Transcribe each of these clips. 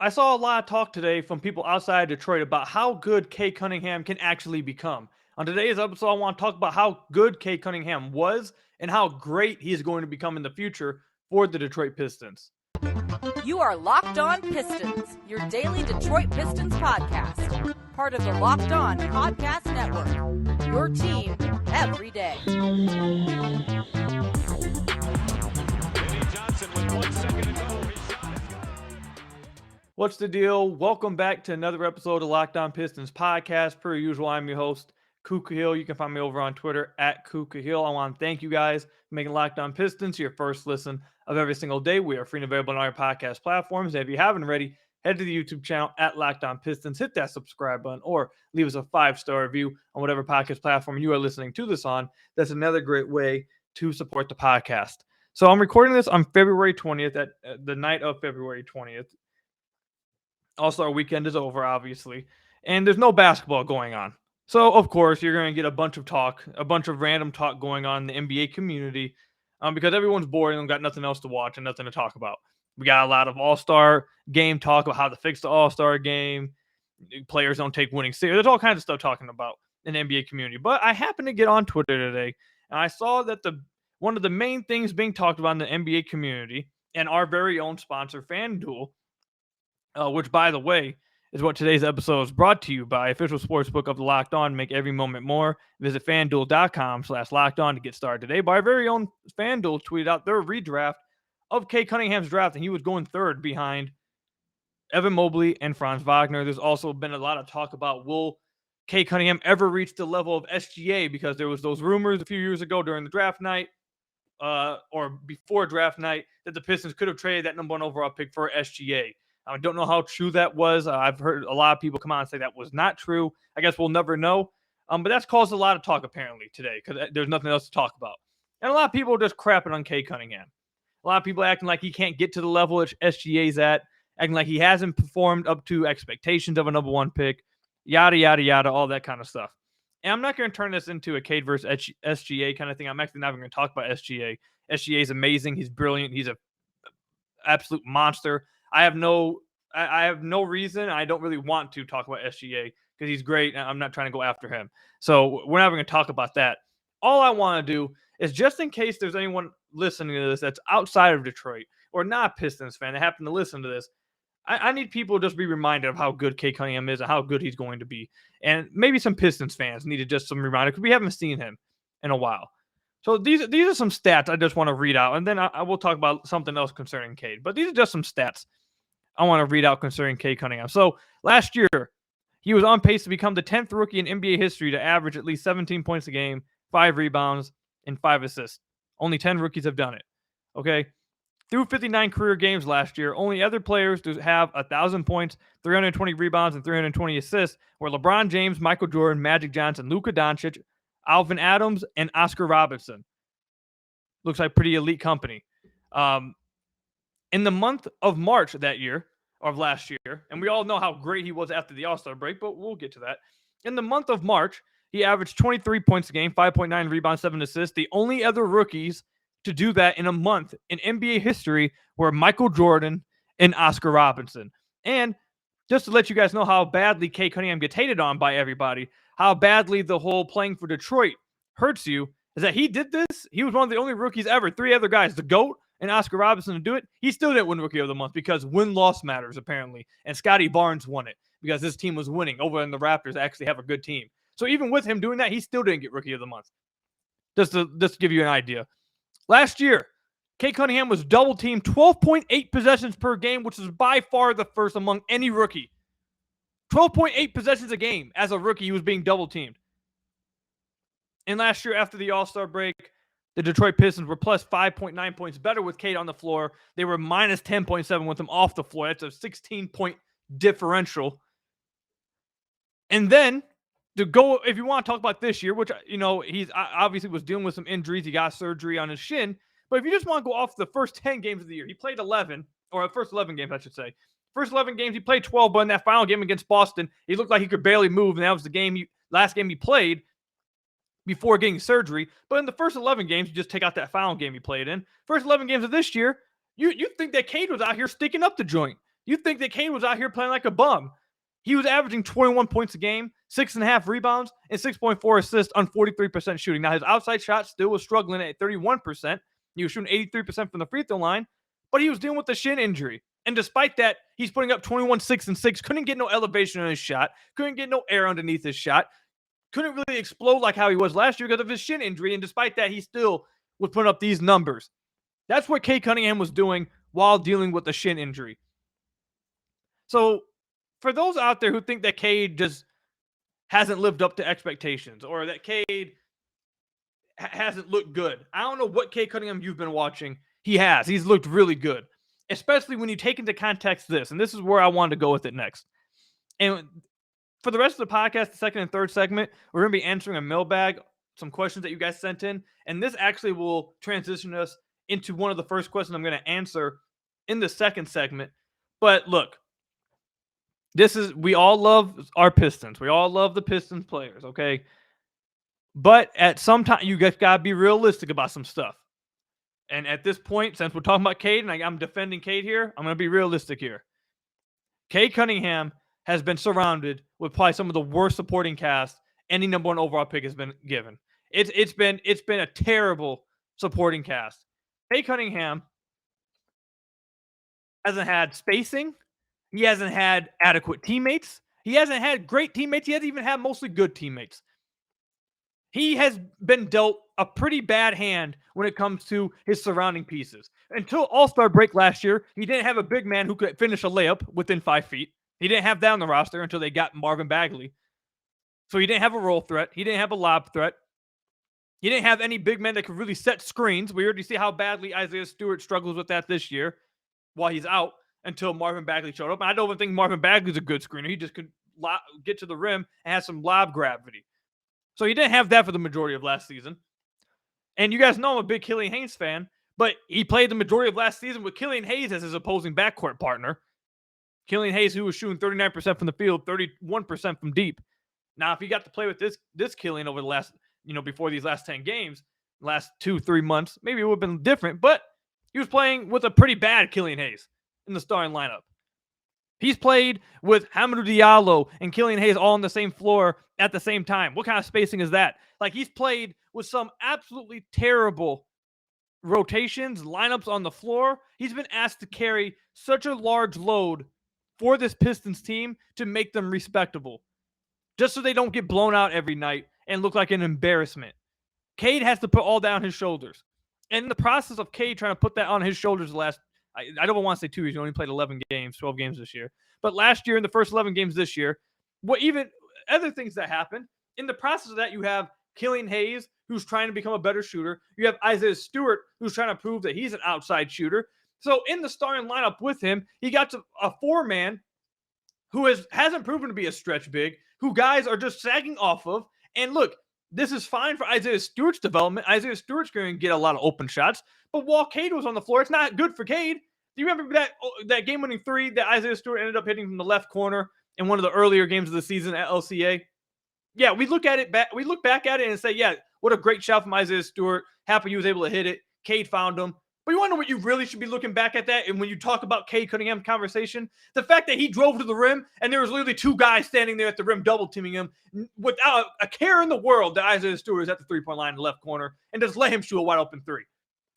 I saw a lot of talk today from people outside Detroit about how good Cade Cunningham can actually become. On today's episode, I want to talk about how good Cade Cunningham was and how great he is going to become in the future for the Detroit Pistons. You are Locked On Pistons, your daily Detroit Pistons podcast. Part of the Locked On Podcast Network, your team every day. What's the deal? Welcome back to another episode of Locked On Pistons podcast. Per usual, I'm your host, Kuka Hill. You can find me over on Twitter at Kuka Hill. I want to thank you guys for making Locked On Pistons your first listen of every single day. We are free and available on our podcast platforms. And if you haven't already, head to the YouTube channel at Locked On Pistons. Hit that subscribe button or leave us a 5-star review on whatever podcast platform you are listening to this on. That's another great way to support the podcast. So I'm recording this on February 20th, at the night of February 20th. All-Star weekend is over, obviously, and there's no basketball going on. So, of course, you're going to get a bunch of random talk going on in the NBA community because everyone's bored and got nothing else to watch and nothing to talk about. We got a lot of All-Star game talk about how to fix the All-Star game. Players don't take winning seriously. There's all kinds of stuff talking about in the NBA community. But I happened to get on Twitter today, and I saw that one of the main things being talked about in the NBA community and our very own sponsor, FanDuel, which, by the way, is what today's episode is brought to you by. Official sportsbook of the Locked On. Make every moment more. Visit FanDuel.com/LockedOn to get started today. By our very own FanDuel tweeted out their redraft of Cade Cunningham's draft, and he was going third behind Evan Mobley and Franz Wagner. There's also been a lot of talk about, will Cade Cunningham ever reach the level of SGA? Because there was those rumors a few years ago during the draft night, or before draft night, that the Pistons could have traded that number 1 overall pick for SGA. I don't know how true that was. I've heard a lot of people come out and say that was not true. I guess we'll never know. But that's caused a lot of talk apparently today because there's nothing else to talk about. And a lot of people are just crapping on Cade Cunningham. A lot of people acting like he can't get to the level that SGA's at, acting like he hasn't performed up to expectations of a number 1 pick, yada, yada, yada, all that kind of stuff. And I'm not going to turn this into a Cade versus SGA kind of thing. I'm actually not even going to talk about SGA. SGA is amazing. He's brilliant. He's an absolute monster. I have no reason. I don't really want to talk about SGA because he's great. And I'm not trying to go after him. So we're not going to talk about that. All I want to do is, just in case there's anyone listening to this that's outside of Detroit or not a Pistons fan that happen to listen to this, I need people to just be reminded of how good Cade Cunningham is and how good he's going to be. And maybe some Pistons fans needed just some reminder because we haven't seen him in a while. So these are some stats I just want to read out, and then I will talk about something else concerning Cade. But these are just some stats I want to read out concerning Cade Cunningham. So last year, he was on pace to become the 10th rookie in NBA history to average at least 17 points a game, 5 rebounds, and 5 assists. Only 10 rookies have done it. Okay? Through 59 career games last year, only other players to have 1,000 points, 320 rebounds, and 320 assists were LeBron James, Michael Jordan, Magic Johnson, Luka Doncic, Alvin Adams, and Oscar Robertson. Looks like pretty elite company. In the month of March of last year, and we all know how great he was after the All-Star break, but we'll get to that. In the month of March, he averaged 23 points a game, 5.9 rebounds, 7 assists. The only other rookies to do that in a month in NBA history were Michael Jordan and Oscar Robertson. And just to let you guys know how badly Cade Cunningham gets hated on by everybody, how badly the whole playing for Detroit hurts you, is that he did this. He was one of the only rookies ever, 3 other guys, the GOAT and Oscar Robertson, to do it. He still didn't win Rookie of the Month because win-loss matters, apparently. And Scotty Barnes won it because his team was winning over in the Raptors actually have a good team. So even with him doing that, he still didn't get Rookie of the Month. Just to give you an idea. Last year, Cade Cunningham was double-teamed 12.8 possessions per game, which is by far the first among any rookie. 12.8 possessions a game as a rookie, he was being double-teamed. And last year, after the All-Star break, the Detroit Pistons were plus 5.9 points better with Cade on the floor. They were minus 10.7 with him off the floor. That's a 16-point differential. And then, to go, if you want to talk about this year, which, he's obviously was dealing with some injuries. He got surgery on his shin. But if you just want to go off the first 10 games of the year, he played 11, or the first 11 games, I should say. First 11 games, he played 12, but in that final game against Boston, he looked like he could barely move, and that was the last game he played before getting surgery. But in the first 11 games, you just take out that final game he played in. First 11 games of this year, you think that Cade was out here sticking up the joint. You'd think that Cade was out here playing like a bum. He was averaging 21 points a game, 6.5 rebounds, and 6.4 assists on 43% shooting. Now, his outside shot still was struggling at 31%. He was shooting 83% from the free throw line, but he was dealing with the shin injury. And despite that, he's putting up 21, 6, and 6. Couldn't get no elevation on his shot. Couldn't get no air underneath his shot. Couldn't really explode like how he was last year because of his shin injury. And despite that, he still was putting up these numbers. That's what Cade Cunningham was doing while dealing with the shin injury. So for those out there who think that Cade just hasn't lived up to expectations or that Cade hasn't looked good, I don't know what Cade Cunningham you've been watching. He has. He's looked really good, especially when you take into context this. And this is where I wanted to go with it next. And for the rest of the podcast, the second and third segment, we're going to be answering a mailbag, some questions that you guys sent in. And this actually will transition us into one of the first questions I'm going to answer in the second segment. But look, we all love our Pistons. We all love the Pistons players, okay? But at some time, you guys got to be realistic about some stuff. And at this point, since we're talking about Cade, and I'm defending Cade here, I'm going to be realistic here. Cade Cunningham has been surrounded with probably some of the worst supporting cast any number one overall pick has been given. It's been a terrible supporting cast. Cade Cunningham hasn't had spacing. He hasn't had adequate teammates. He hasn't had great teammates. He hasn't even had mostly good teammates. He has been dealt a pretty bad hand when it comes to his surrounding pieces. Until All-Star break last year, he didn't have a big man who could finish a layup within 5 feet. He didn't have that on the roster until they got Marvin Bagley. So he didn't have a roll threat. He didn't have a lob threat. He didn't have any big men that could really set screens. We already see how badly Isaiah Stewart struggles with that this year while he's out until Marvin Bagley showed up. And I don't even think Marvin Bagley's a good screener. He just could get to the rim and have some lob gravity. So he didn't have that for the majority of last season. And you guys know I'm a big Killian Hayes fan, but he played the majority of last season with Killian Hayes as his opposing backcourt partner. Killian Hayes, who was shooting 39% from the field, 31% from deep. Now, if he got to play with this Killian over the last, before these last 10 games, last 2-3 months, maybe it would have been different, but he was playing with a pretty bad Killian Hayes in the starting lineup. He's played with Hamidou Diallo and Killian Hayes all on the same floor at the same time. What kind of spacing is that? Like, he's played with some absolutely terrible rotations, lineups on the floor. He's been asked to carry such a large load for this Pistons team to make them respectable, just so they don't get blown out every night and look like an embarrassment. Cade has to put all that on his shoulders. And in the process of Cade trying to put that on his shoulders I don't want to say 2 years. He only played 11 games, 12 games this year. But last year, in the first 11 games this year, even other things that happened, in the process of that, you have Killian Hayes, who's trying to become a better shooter. You have Isaiah Stewart, who's trying to prove that he's an outside shooter. So in the starting lineup with him, he got to a four-man who hasn't proven to be a stretch big, who guys are just sagging off of. And look, this is fine for Isaiah Stewart's development. Isaiah Stewart's going to get a lot of open shots. But while Cade was on the floor, it's not good for Cade. Do you remember that game-winning three that Isaiah Stewart ended up hitting from the left corner in one of the earlier games of the season at LCA? Yeah, we look back at it and say, yeah, what a great shot from Isaiah Stewart. Happy he was able to hit it. Cade found him. But you want to know what you really should be looking back at that? And when you talk about Cade Cunningham conversation, the fact that he drove to the rim and there was literally two guys standing there at the rim double teaming him without a care in the world that Isaiah Stewart is at the three-point line in the left corner and just let him shoot a wide open three.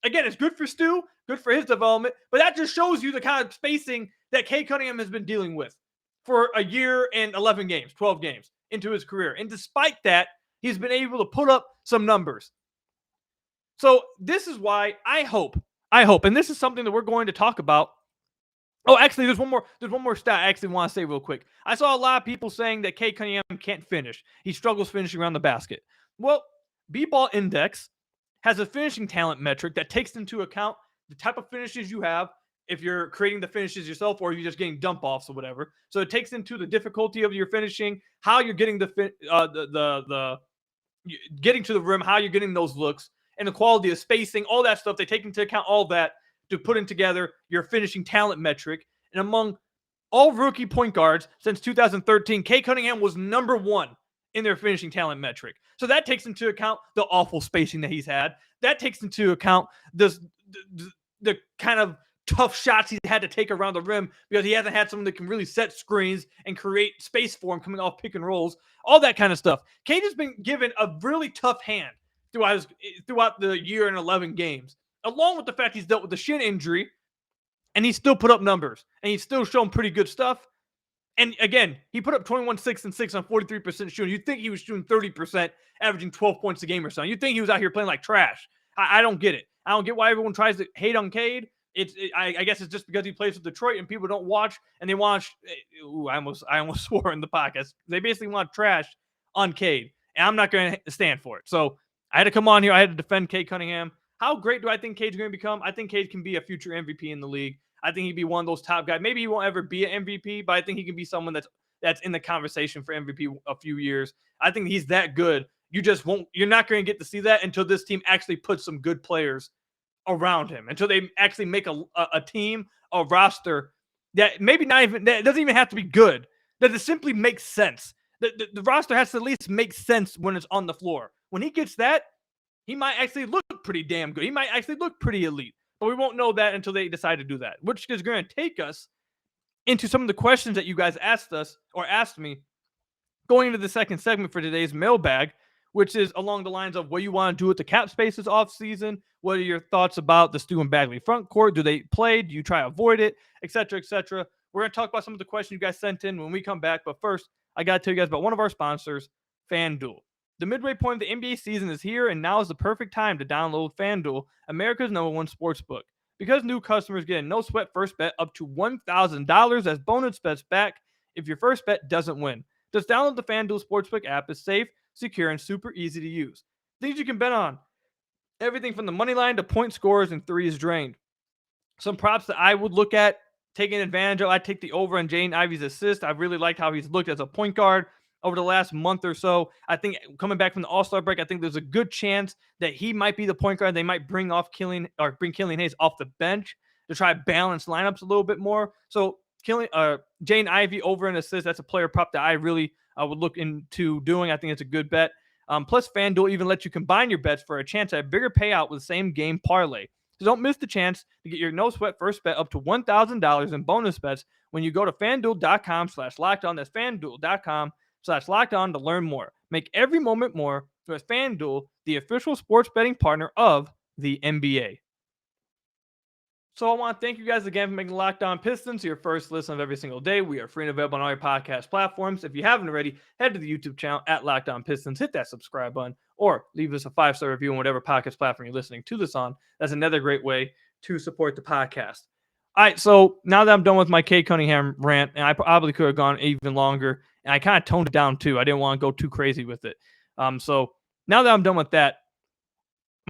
Again, it's good for Stu, good for his development, but that just shows you the kind of spacing that Cade Cunningham has been dealing with for a year and 11 games, 12 games into his career. And despite that, he's been able to put up some numbers. So this is why I hope, and this is something that we're going to talk about. Oh, actually, there's one more stat I actually want to say real quick. I saw a lot of people saying that Cade Cunningham can't finish. He struggles finishing around the basket. Well, B-Ball Index has a finishing talent metric that takes into account the type of finishes you have, if you're creating the finishes yourself or you're just getting dump offs or whatever. So it takes into the difficulty of your finishing, how you're getting getting to the rim, how you're getting those looks, and the quality of spacing, all that stuff. They take into account all that to put in together your finishing talent metric. And among all rookie point guards since 2013, Cade Cunningham was number one in their finishing talent metric. So that takes into account the awful spacing that he's had. That takes into account the kind of tough shots he had to take around the rim because he hasn't had someone that can really set screens and create space for him coming off pick and rolls, all that kind of stuff. Cade has been given a really tough hand throughout the year and 11 games, along with the fact he's dealt with the shin injury, and he's still put up numbers, and he's still shown pretty good stuff. And again, he put up 21, 6, and 6 on 43% shooting. You'd think he was shooting 30%, averaging 12 points a game or something. You'd think he was out here playing like trash. I don't get it. I don't get why everyone tries to hate on Cade. I guess it's just because he plays with Detroit and people don't watch, and they watch. I almost swore in the podcast. They basically want trash on Cade, and I'm not going to stand for it. So I had to come on here. I had to defend Cade Cunningham. How great do I think Cade's going to become? I think Cade can be a future MVP in the league. I think he'd be one of those top guys. Maybe he won't ever be an MVP, but I think he can be someone that's in the conversation for MVP a few years. I think he's that good. You're not going to get to see that until this team actually puts some good players around him, until they actually make a team, a roster that that doesn't even have to be good, that it simply makes sense. The roster has to at least make sense when it's on the floor. When he gets that, he might actually look pretty damn good. He might actually look pretty elite. But we won't know that until they decide to do that, which is going to take us into some of the questions that you guys asked us or asked me going into the second segment for today's mailbag, which is along the lines of what you want to do with the cap space this offseason. What are your thoughts about the Stu and Bagley front court? Do they play? Do you try to avoid it? Et cetera, et cetera. We're going to talk about some of the questions you guys sent in when we come back. But first, I got to tell you guys about one of our sponsors, FanDuel. The midway point of the NBA season is here, and now is the perfect time to download FanDuel, America's #1 sportsbook. Because new customers get a no-sweat first bet up to $1,000 as bonus bets back if your first bet doesn't win. Just download the FanDuel Sportsbook app. It's safe, secure, and super easy to use. Things you can bet on. Everything from the money line to point scores and threes drained. Some props that I would look at taking advantage of. I take the over on Jaden Ivey's assist. I really liked how he's looked as a point guard over the last month or so. I think coming back from the All-Star break, I think there's a good chance that he might be the point guard. They might bring Killian Hayes off the bench to try to balance lineups a little bit more. So Jaden Ivey over an assist, that's a player prop that I really would look into doing. I think it's a good bet. Plus, FanDuel even lets you combine your bets for a chance at a bigger payout with the same game parlay. So don't miss the chance to get your no-sweat first bet up to $1,000 in bonus bets when you go to FanDuel.com/lockedon. That's FanDuel.com/lockedon to learn more. Make every moment more with FanDuel, the official sports betting partner of the NBA. So I want to thank you guys again for making Locked On Pistons your first listen of every single day. We are free and available on all your podcast platforms. If you haven't already, head to the YouTube channel at Locked On Pistons, hit that subscribe button, or leave us a 5-star review on whatever podcast platform you're listening to this on. That's another great way to support the podcast. All right, so now that I'm done with my Cade Cunningham rant, and I probably could have gone even longer, and I kind of toned it down too. I didn't want to go too crazy with it. So now that I'm done with that,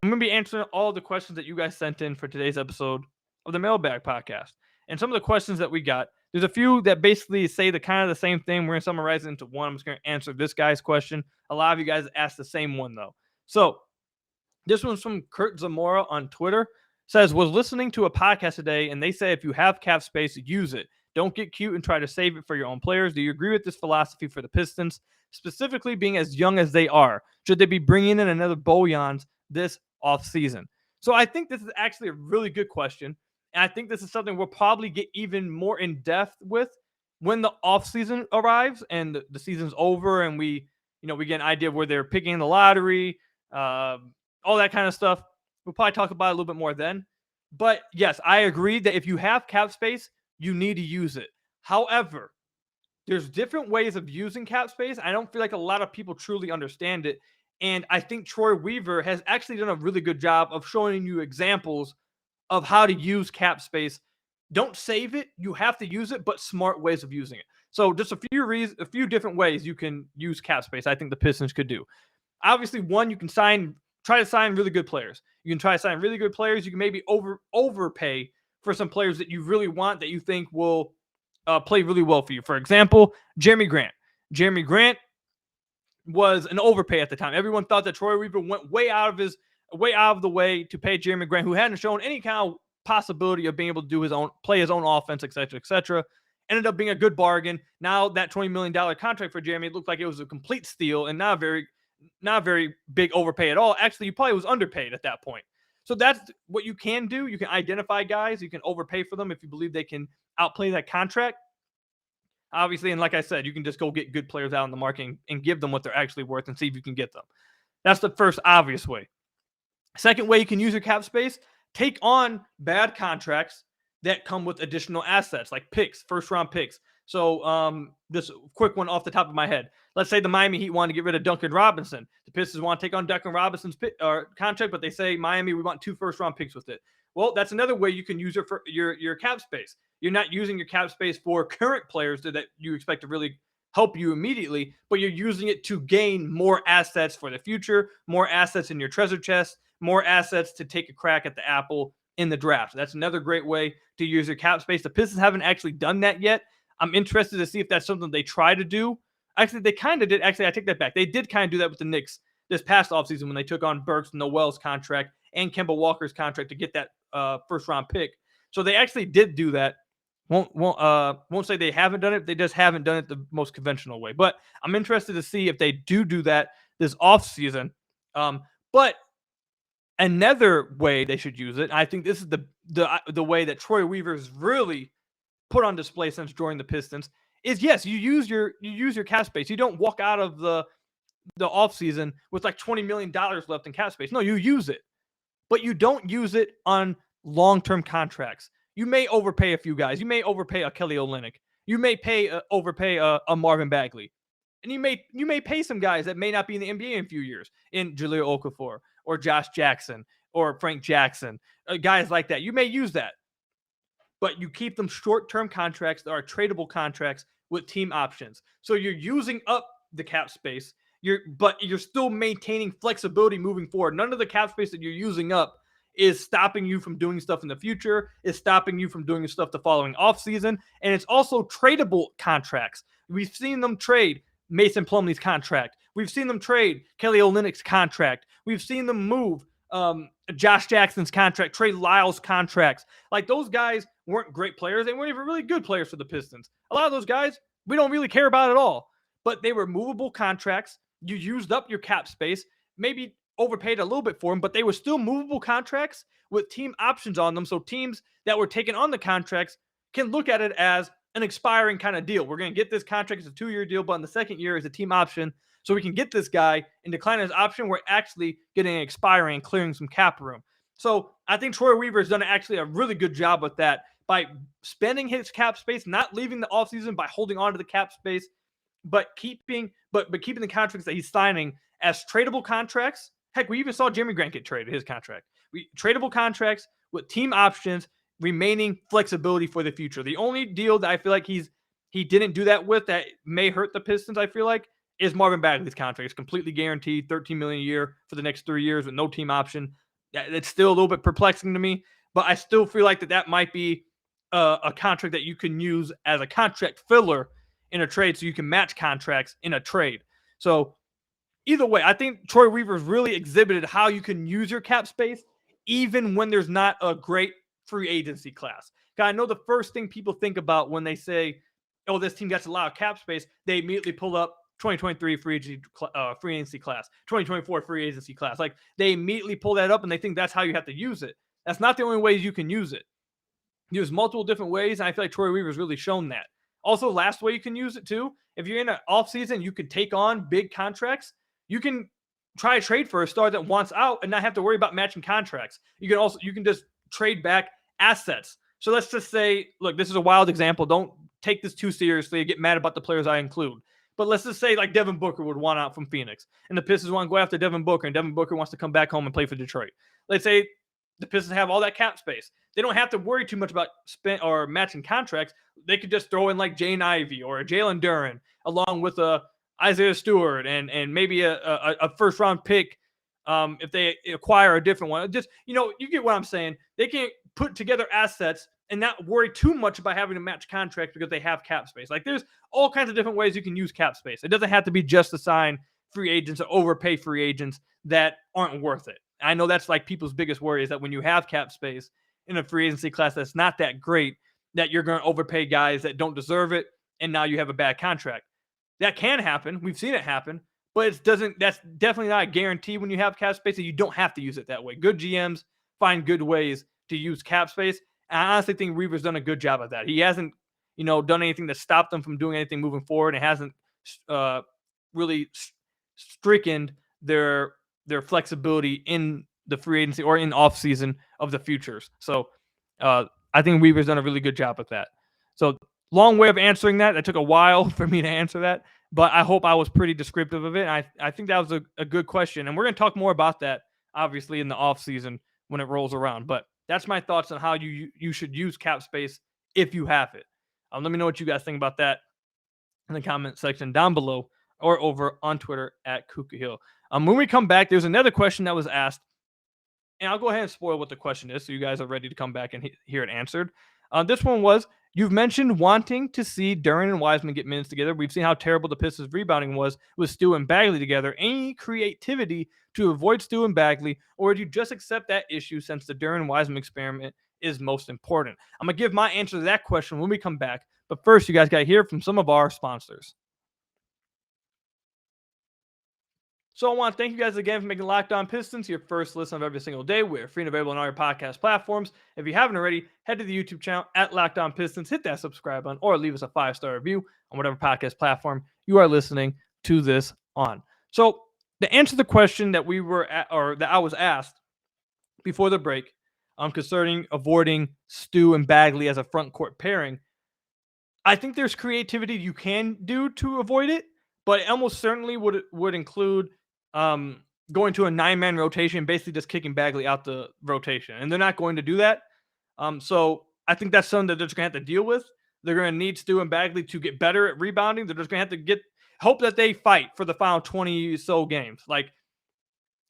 I'm going to be answering all the questions that you guys sent in for today's episode of the Mailbag Podcast. And some of the questions that we got, there's a few that basically say the kind of the same thing. We're going to summarize it into one. I'm just going to answer this guy's question. A lot of you guys asked the same one, though. So this one's from Kurt Zamora on Twitter. Says, was listening to a podcast today, and they say if you have cap space, use it. Don't get cute and try to save it for your own players. Do you agree with this philosophy for the Pistons, specifically being as young as they are? Should they be bringing in another Bojan this offseason? So I think this is actually a really good question. And I think this is something we'll probably get even more in depth with when the offseason arrives and the season's over and we get an idea of where they're picking in the lottery, all that kind of stuff. We'll probably talk about it a little bit more then. But yes, I agree that if you have cap space, you need to use it. However, there's different ways of using cap space. I don't feel like a lot of people truly understand it. And I think Troy Weaver has actually done a really good job of showing you examples of how to use cap space. Don't save it. You have to use it, but smart ways of using it. So just a few different ways you can use cap space I think the Pistons could do. Obviously, one, you can try to sign really good players. You can try to sign really good players. You can maybe overpay for some players that you really want that you think will play really well for you. For example, Jeremy Grant. Jeremy Grant was an overpay at the time. Everyone thought that Troy Weaver went way out of the way to pay Jeremy Grant, who hadn't shown any kind of possibility of being able to play his own offense, et cetera, et cetera. Ended up being a good bargain. Now that $20 million contract for Jeremy, it looked like it was a complete steal and not a very big overpay at all. Actually, he probably was underpaid at that point. So that's what you can do. You can identify guys. You can overpay for them if you believe they can outplay that contract. Obviously, and like I said, you can just go get good players out in the market and give them what they're actually worth and see if you can get them. That's the first obvious way. Second way you can use your cap space, take on bad contracts that come with additional assets like picks, first round picks. So this quick one off the top of my head. Let's say the Miami Heat want to get rid of Duncan Robinson. The Pistons want to take on Duncan Robinson's contract, but they say, Miami, we want 2 first-round picks with it. Well, that's another way you can use your cap space. You're not using your cap space for current players that you expect to really help you immediately, but you're using it to gain more assets for the future, more assets in your treasure chest, more assets to take a crack at the apple in the draft. That's another great way to use your cap space. The Pistons haven't actually done that yet. I'm interested to see if that's something they try to do. Actually, they kind of did. Actually, I take that back. They did kind of do that with the Knicks this past offseason when they took on Burks Noel's contract and Kemba Walker's contract to get that first-round pick. So they actually did do that. Won't say they haven't done it. They just haven't done it the most conventional way. But I'm interested to see if they do that this offseason. But another way they should use it, I think this is the way that Troy Weaver's really put on display since joining the Pistons, is yes, you use your cap space. You don't walk out of the offseason with like $20 million left in cap space. No, you use it. But you don't use it on long-term contracts. You may overpay a few guys. You may overpay a Kelly Olynyk. You may overpay a Marvin Bagley. And you may pay some guys that may not be in the NBA in a few years, in Jahlil Okafor or Josh Jackson or Frank Jackson, guys like that. You may use that. But you keep them short-term contracts that are tradable contracts with team options. So you're using up the cap space, but you're still maintaining flexibility moving forward. None of the cap space that you're using up is stopping you from doing stuff in the future, is stopping you from doing stuff the following offseason, and it's also tradable contracts. We've seen them trade Mason Plumlee's contract. We've seen them trade Kelly Olynyk's contract. We've seen them move Josh Jackson's contract, Trey Lyles' contracts. Like, those guys weren't great players. They weren't even really good players for the Pistons. A lot of those guys we don't really care about at all. But they were movable contracts. You used up your cap space, maybe overpaid a little bit for them, but they were still movable contracts with team options on them. So teams that were taking on the contracts can look at it as an expiring kind of deal. We're going to get this contract. It's a 2-year deal, but in the second year is a team option. So we can get this guy and decline his option. We're actually getting an expiring and clearing some cap room. So I think Troy Weaver has done actually a really good job with that by spending his cap space, not leaving the offseason by holding on to the cap space, but keeping the contracts that he's signing as tradable contracts. Heck, we even saw Jeremy Grant get traded, his contract. Tradable contracts with team options, remaining flexibility for the future. The only deal that I feel like he didn't do that with that may hurt the Pistons, I feel like, is Marvin Bagley's contract. It's completely guaranteed, $13 million a year for the next 3 years with no team option. It's still a little bit perplexing to me, but I still feel like that might be a contract that you can use as a contract filler in a trade, so you can match contracts in a trade. So either way, I think Troy Weaver's really exhibited how you can use your cap space even when there's not a great free agency class. I know the first thing people think about when they say, oh, this team gets a lot of cap space, they immediately pull up 2023 free agency class, 2024 free agency class. Like, they immediately pull that up and they think that's how you have to use it. That's not the only ways you can use it. Use multiple different ways, and I feel like Troy Weaver's really shown that. Also, last way you can use it too, if you're in an offseason, you could take on big contracts. You can try to trade for a star that wants out and not have to worry about matching contracts. You can just trade back assets. So let's just say, look, this is a wild example. Don't take this too seriously. Get mad about the players I include. But let's just say like Devin Booker would want out from Phoenix, and the Pistons want to go after Devin Booker, and Devin Booker wants to come back home and play for Detroit. Let's say the Pistons have all that cap space. They don't have to worry too much about matching contracts. They could just throw in like Jane Ivey or a Jalen Duren along with a Isaiah Stewart and maybe a first round pick if they acquire a different one. Just, you get what I'm saying. They can put together assets and not worry too much about having to match contracts because they have cap space. Like, there's all kinds of different ways you can use cap space. It doesn't have to be just to sign free agents or overpay free agents that aren't worth it. I know that's like people's biggest worry, is that when you have cap space in a free agency class that's not that great, that you're going to overpay guys that don't deserve it, and now you have a bad contract. That can happen. We've seen it happen, but that's definitely not a guarantee when you have cap space, and you don't have to use it that way. Good GMs find good ways to use cap space. And I honestly think Weaver's done a good job of that. He hasn't, done anything to stop them from doing anything moving forward, and hasn't really stricken their flexibility in the free agency or in off season of the futures. So I think Weaver's done a really good job with that. So long way of answering that. It took a while for me to answer that, but I hope I was pretty descriptive of it. I think that was a good question, and we're going to talk more about that obviously in the off season when it rolls around. But that's my thoughts on how you should use cap space if you have it. Let me know what you guys think about that in the comment section down below or over on Twitter at Kuka Hill. When we come back, there's another question that was asked, and I'll go ahead and spoil what the question is so you guys are ready to come back and hear it answered. This one was, you've mentioned wanting to see Duren and Wiseman get minutes together. We've seen how terrible the Pistons rebounding was with Stu and Bagley together. Any creativity to avoid Stu and Bagley, or do you just accept that issue since the Duren Wiseman experiment is most important? I'm going to give my answer to that question when we come back. But first, you guys got to hear from some of our sponsors. So I want to thank you guys again for making Locked On Pistons your first listen of every single day. We're free and available on all your podcast platforms. If you haven't already, head to the YouTube channel at Locked On Pistons, hit that subscribe button, or leave us a 5-star review on whatever podcast platform you are listening to this on. So to answer the question that I was asked before the break, concerning avoiding Stu and Bagley as a front court pairing, I think there's creativity you can do to avoid it, but it almost certainly would include going to a 9-man rotation, basically just kicking Bagley out the rotation. And they're not going to do that. So I think that's something that they're just going to have to deal with. They're going to need Stu and Bagley to get better at rebounding. They're just going to have to hope that they fight for the final 20 so games. Like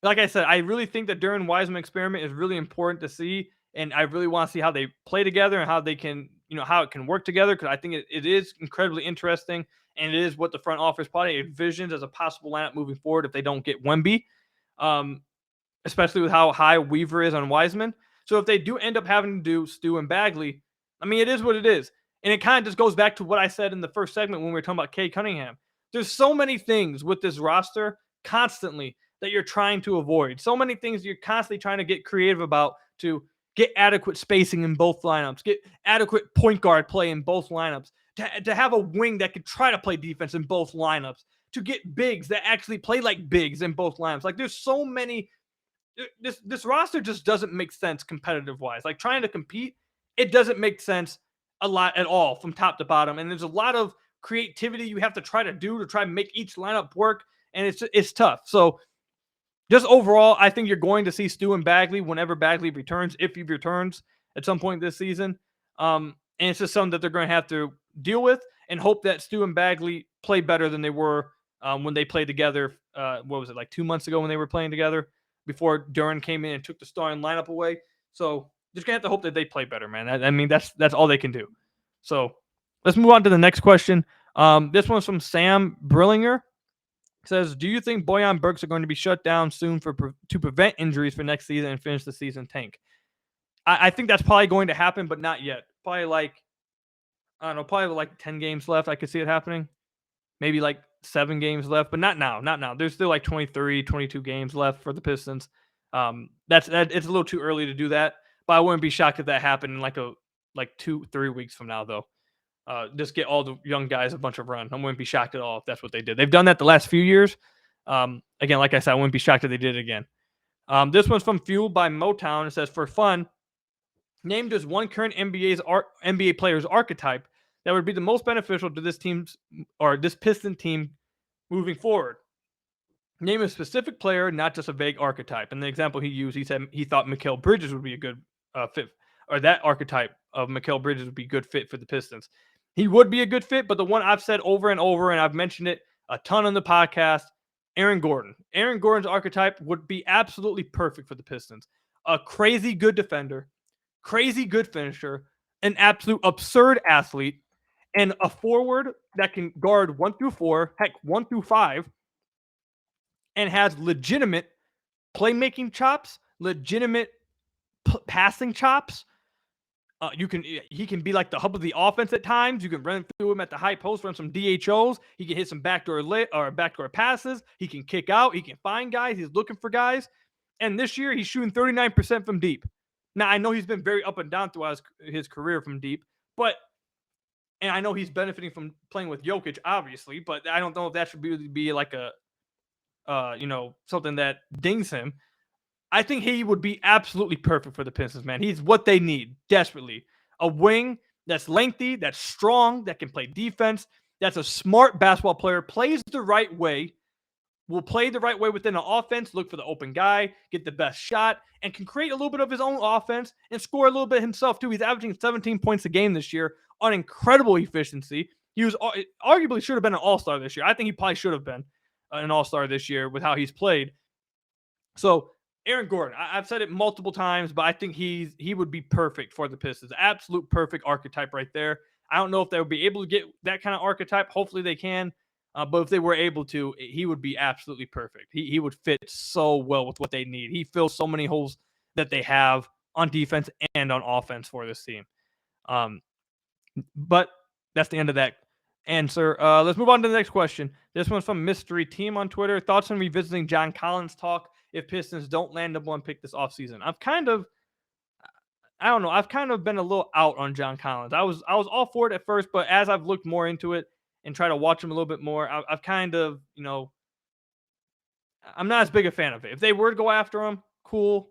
I said, I really think that Duren Wiseman experiment is really important to see. And I really want to see how they play together and how they can, how it can work together. Because I think it is incredibly interesting. And it is what the front office probably envisions as a possible lineup moving forward if they don't get Wemby, especially with how high Weaver is on Wiseman. So if they do end up having to do Stu and Bagley, I mean, it is what it is. And it kind of just goes back to what I said in the first segment when we were talking about Cade Cunningham. There's so many things with this roster constantly that you're trying to avoid. So many things you're constantly trying to get creative about to get adequate spacing in both lineups, get adequate point guard play in both lineups, to have a wing that could try to play defense in both lineups, to get bigs that actually play like bigs in both lineups. Like there's so many, this roster just doesn't make sense competitive wise. Like trying to compete, it doesn't make sense a lot at all from top to bottom. And there's a lot of creativity you have to try to do to try and make each lineup work. And it's tough. So just overall, I think you're going to see Stu and Bagley whenever Bagley returns, if he returns at some point this season. And it's just something that they're going to have to deal with and hope that Stu and Bagley play better than they were when they played together. What was it, like 2 months ago when they were playing together before Duren came in and took the starting lineup away? So just going to have to hope that they play better, man. I mean, that's all they can do. So let's move on to the next question. This one's from Sam Brillinger. It says, do you think Bojan Burks are going to be shut down soon to prevent injuries for next season and finish the season tank? I think that's probably going to happen, but not yet. Probably like 10 games left. I could see it happening. Maybe like 7 games left, but not now. Not now. There's still like 23, 22 games left for the Pistons. It's a little too early to do that, but I wouldn't be shocked if that happened in like 2-3 weeks from now, though. Just get all the young guys a bunch of run. I wouldn't be shocked at all if that's what they did. They've done that the last few years. Again, like I said, I wouldn't be shocked if they did it again. This one's from Fueled by Motown. It says, for fun, name just one current NBA player's archetype that would be the most beneficial to this team's or this Piston team moving forward. Name a specific player, not just a vague archetype. And the example he used, he said he thought Mikal Bridges would be a good fit, or that archetype of Mikal Bridges would be a good fit for the Pistons. He would be a good fit, but the one I've said over and over, and I've mentioned it a ton on the podcast, Aaron Gordon. Aaron Gordon's archetype would be absolutely perfect for the Pistons. A crazy good defender, crazy good finisher, an absolute absurd athlete, and a forward that can guard 1 through 4, heck, 1 through 5, and has legitimate playmaking chops, legitimate passing chops. He can be like the hub of the offense at times. You can run through him at the high post, run some DHOs. He can hit some backdoor passes. He can kick out. He can find guys. He's looking for guys. And this year, he's shooting 39% from deep. Now, I know he's been very up and down throughout his career from deep, and I know he's benefiting from playing with Jokic, obviously, but I don't know if that should be like a, something that dings him. I think he would be absolutely perfect for the Pistons, man. He's what they need desperately. A wing that's lengthy, that's strong, that can play defense, that's a smart basketball player, plays the right way, will play the right way within an offense, look for the open guy, get the best shot, and can create a little bit of his own offense and score a little bit himself, too. He's averaging 17 points a game this year on incredible efficiency. He was arguably should have been an all-star this year. I think he probably should have been an all-star this year with how he's played. So Aaron Gordon, I've said it multiple times, but I think he would be perfect for the Pistons. Absolute perfect archetype right there. I don't know if they'll be able to get that kind of archetype. Hopefully they can. But if they were able to, he would be absolutely perfect. He would fit so well with what they need. He fills so many holes that they have on defense and on offense for this team. But that's the end of that answer. Let's move on to the next question. This one's from Mystery Team on Twitter. Thoughts on revisiting John Collins talk if Pistons don't land number one pick this offseason? I've kind of been a little out on John Collins. I was all for it at first, but as I've looked more into it and try to watch him a little bit more, I've kind of, I'm not as big a fan of it. If they were to go after him, cool.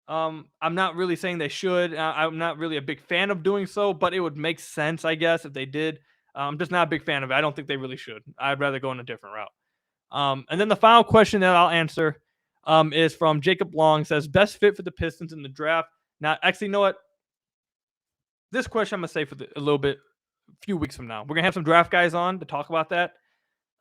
I'm not really saying they should. I'm not really a big fan of doing so, but it would make sense, I guess, if they did. I'm just not a big fan of it. I don't think they really should. I'd rather go in a different route. And then the final question that I'll answer is from Jacob Long. Says, best fit for the Pistons in the draft. Now, actually, you know what? This question I'm going to say for a little bit, a few weeks from now. We're going to have some draft guys on to talk about that.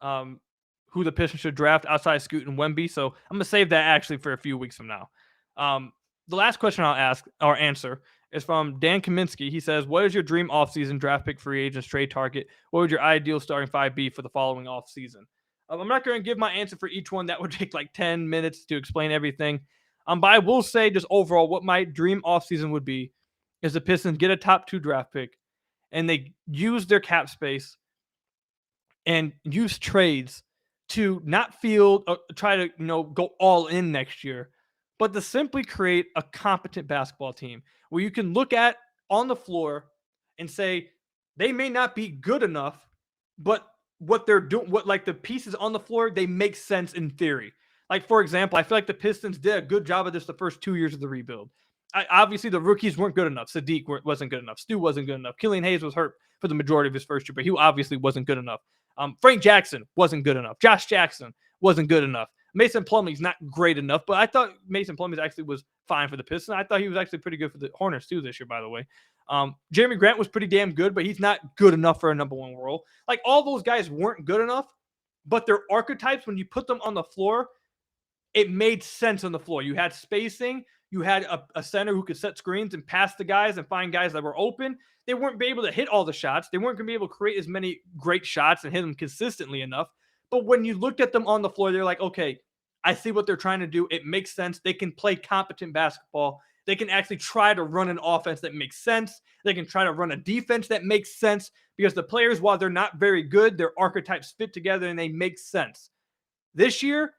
Who the Pistons should draft outside Scoot and Wemby. So I'm going to save that actually for a few weeks from now. The last question I'll ask or answer is from Dan Kaminsky. He says, what is your dream offseason draft pick, free agents, trade target? What would your ideal starting five be for the following offseason? I'm not going to give my answer for each one. That would take like 10 minutes to explain everything. But I will say just overall what my dream offseason would be is the Pistons get a top 2 draft pick and they use their cap space and use trades to not try to go all in next year, but to simply create a competent basketball team where you can look at on the floor and say they may not be good enough, but what they're doing, the pieces on the floor, they make sense in theory. Like, for example, I feel like the Pistons did a good job of this the first 2 years of the rebuild. Obviously, the rookies weren't good enough. Sadiq wasn't good enough. Stu wasn't good enough. Killian Hayes was hurt for the majority of his first year, but he obviously wasn't good enough. Frank Jackson wasn't good enough. Josh Jackson wasn't good enough. Mason Plumlee's not great enough, but I thought Mason Plumlee actually was fine for the Pistons. I thought he was actually pretty good for the Hornets too this year, by the way. Jeremy Grant was pretty damn good, but he's not good enough for a number one role. Like, all those guys weren't good enough, but their archetypes, when you put them on the floor, it made sense on the floor. You had spacing. You had a center who could set screens and pass the guys and find guys that were open. They weren't able to hit all the shots. They weren't going to be able to create as many great shots and hit them consistently enough. But when you looked at them on the floor, they're like, okay, I see what they're trying to do. It makes sense. They can play competent basketball. They can actually try to run an offense that makes sense. They can try to run a defense that makes sense because the players, while they're not very good, their archetypes fit together and they make sense. This year,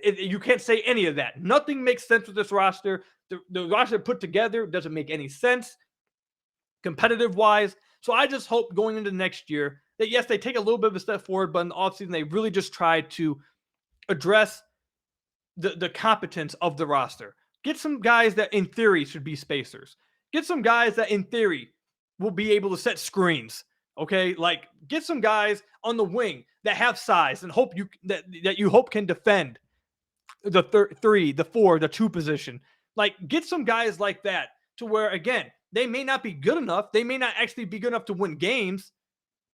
you can't say any of that. Nothing makes sense with this roster. The roster put together doesn't make any sense competitive-wise. So I just hope going into next year that, yes, they take a little bit of a step forward, but in the offseason, they really just try to address the competence of the roster. Get some guys that, in theory, should be spacers. Get some guys that, in theory, will be able to set screens. Okay, like, get some guys on the wing that have size and that you hope can defend the 3, the 4, the 2 position. Like, get some guys like that to where, again, they may not be good enough. They may not actually be good enough to win games,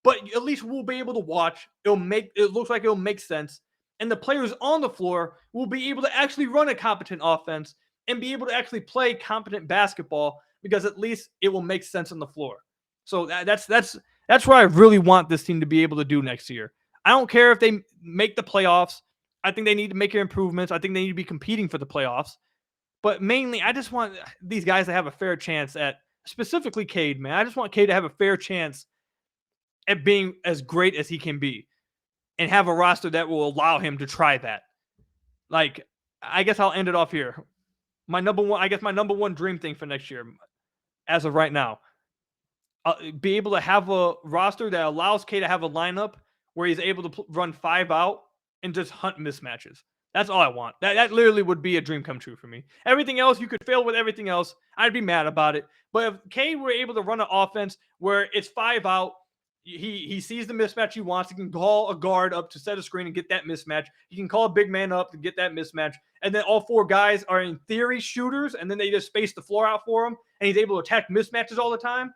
but at least we'll be able to watch. It looks like it'll make sense. And the players on the floor will be able to actually run a competent offense and be able to actually play competent basketball because at least it will make sense on the floor. So that's what I really want this team to be able to do next year. I don't care if they make the playoffs. I think they need to make improvements. I think they need to be competing for the playoffs. But mainly, I just want these guys to have a fair chance at, specifically Cade, man. I just want Cade to have a fair chance at being as great as he can be and have a roster that will allow him to try that. Like, I guess I'll end it off here. my number one dream thing for next year, as of right now, be able to have a roster that allows Cade to have a lineup where he's able to run 5 out and just hunt mismatches. That's all I want. That literally would be a dream come true for me. Everything else, you could fail with everything else. I'd be mad about it. But if Cade were able to run an offense where it's 5 out, he sees the mismatch he wants. He can call a guard up to set a screen and get that mismatch. He can call a big man up to get that mismatch. And then all 4 guys are in theory shooters, and then they just space the floor out for him, and he's able to attack mismatches all the time.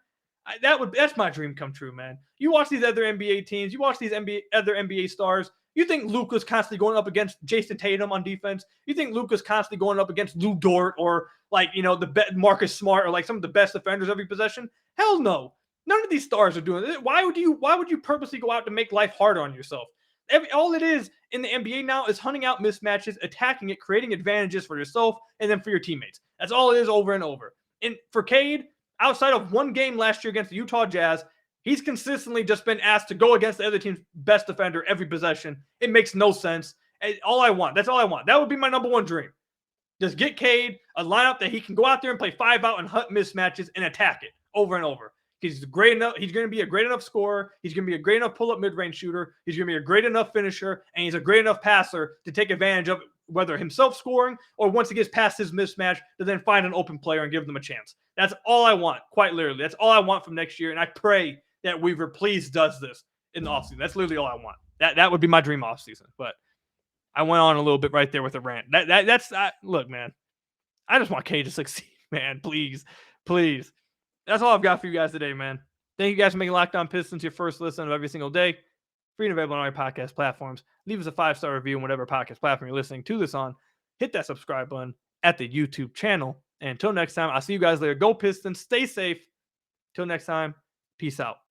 That's my dream come true, man. You watch these other NBA teams, you watch these other NBA stars. You think Luka's constantly going up against Jason Tatum on defense? You think Luka's constantly going up against Lou Dort or the Marcus Smart or like some of the best defenders every possession? Hell no. None of these stars are doing it. Why would you purposely go out to make life harder on yourself? All it is in the NBA now is hunting out mismatches, attacking it, creating advantages for yourself and then for your teammates. That's all it is over and over. And for Cade, outside of one game last year against the Utah Jazz, he's consistently just been asked to go against the other team's best defender every possession. It makes no sense. That's all I want. That would be my number one dream. Just get Cade a lineup that he can go out there and play 5 out and hunt mismatches and attack it over and over. He's great enough. He's going to be a great enough scorer. He's going to be a great enough pull-up mid-range shooter. He's going to be a great enough finisher, and he's a great enough passer to take advantage of whether himself scoring or once he gets past his mismatch to then find an open player and give them a chance. That's all I want, quite literally. That's all I want from next year, and I pray that Weaver please does this in the offseason. That's literally all I want. That would be my dream offseason. But I went on a little bit right there with a rant. Look, man. I just want Cade to succeed, man. Please. That's all I've got for you guys today, man. Thank you guys for making Locked On Pistons your first listen of every single day. Free and available on all your podcast platforms. Leave us a 5-star review on whatever podcast platform you're listening to this on. Hit that subscribe button at the YouTube channel. And until next time, I'll see you guys later. Go Pistons. Stay safe. Till next time, peace out.